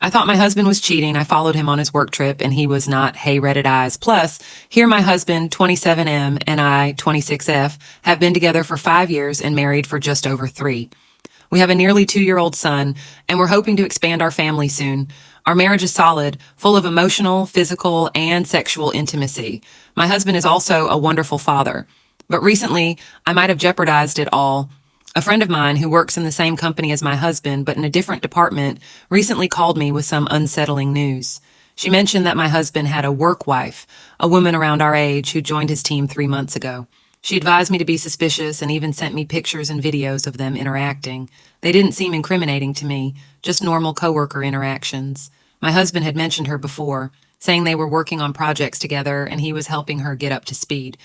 I thought my husband was cheating. I followed him on his work trip and he was not. Hey, Reddit eyes. Plus, here my husband, 27M, and I, 26F, have been together for 5 years and married for just over 3. We have a nearly 2-year-old son, and we're hoping to expand our family soon. Our marriage is solid, full of emotional, physical, and sexual intimacy. My husband is also a wonderful father. But recently, I might have jeopardized it all. A friend of mine who works in the same company as my husband, but in a different department, recently called me with some unsettling news. She mentioned that my husband had a work wife, a woman around our age who joined his team 3 months ago. She advised me to be suspicious and even sent me pictures and videos of them interacting. They didn't seem incriminating to me, just normal coworker interactions. My husband had mentioned her before, saying they were working on projects together and he was helping her get up to speed.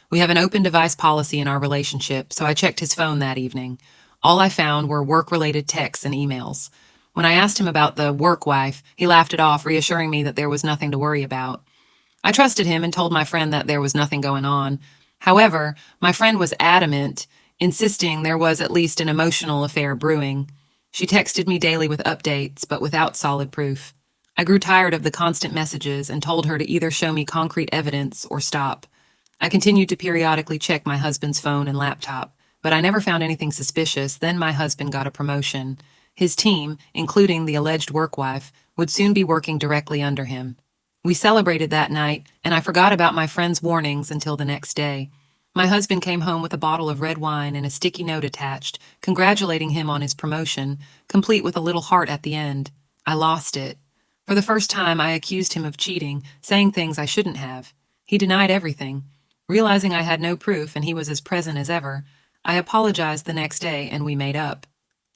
We have an open device policy in our relationship, so I checked his phone that evening. All I found were work-related texts and emails. When I asked him about the work wife, he laughed it off, reassuring me that there was nothing to worry about. I trusted him and told my friend that there was nothing going on. However, my friend was adamant, insisting there was at least an emotional affair brewing. She texted me daily with updates, but without solid proof. I grew tired of the constant messages and told her to either show me concrete evidence or stop. I continued to periodically check my husband's phone and laptop, but I never found anything suspicious. Then my husband got a promotion. His team, including the alleged work wife, would soon be working directly under him. We celebrated that night, and I forgot about my friend's warnings until the next day. My husband came home with a bottle of red wine and a sticky note attached, congratulating him on his promotion, complete with a little heart at the end. I lost it. For the first time, I accused him of cheating, saying things I shouldn't have. He denied everything. Realizing I had no proof and he was as present as ever, I apologized the next day and we made up.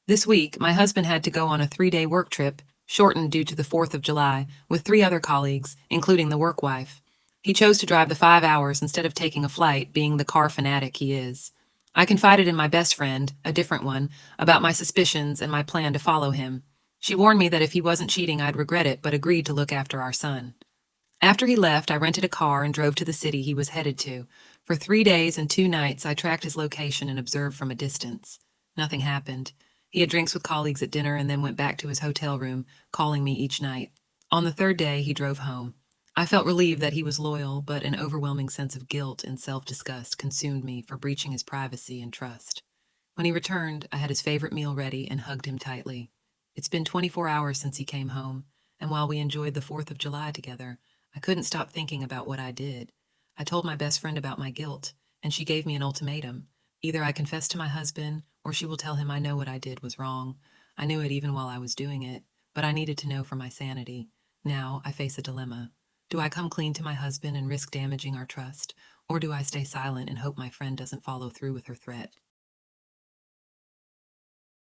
This week, my husband had to go on a 3-day work trip, shortened due to the 4th of July, with 3 other colleagues, including the work wife. He chose to drive the 5 hours instead of taking a flight, being the car fanatic he is. I confided in my best friend, a different one, about my suspicions and my plan to follow him. She warned me that if he wasn't cheating, I'd regret it, but agreed to look after our son. After he left, I rented a car and drove to the city he was headed to. For 3 days and 2 nights, I tracked his location and observed from a distance. Nothing happened. He had drinks with colleagues at dinner and then went back to his hotel room, calling me each night. On the 3rd day, he drove home. I felt relieved that he was loyal, but an overwhelming sense of guilt and self-disgust consumed me for breaching his privacy and trust. When he returned, I had his favorite meal ready and hugged him tightly. It's been 24 hours since he came home, and while we enjoyed the 4th of July together, I couldn't stop thinking about what I did. I told my best friend about my guilt, and she gave me an ultimatum. Either I confess to my husband, or she will tell him I know what I did was wrong. I knew it even while I was doing it, but I needed to know for my sanity. Now I face a dilemma. Do I come clean to my husband and risk damaging our trust, or do I stay silent and hope my friend doesn't follow through with her threat?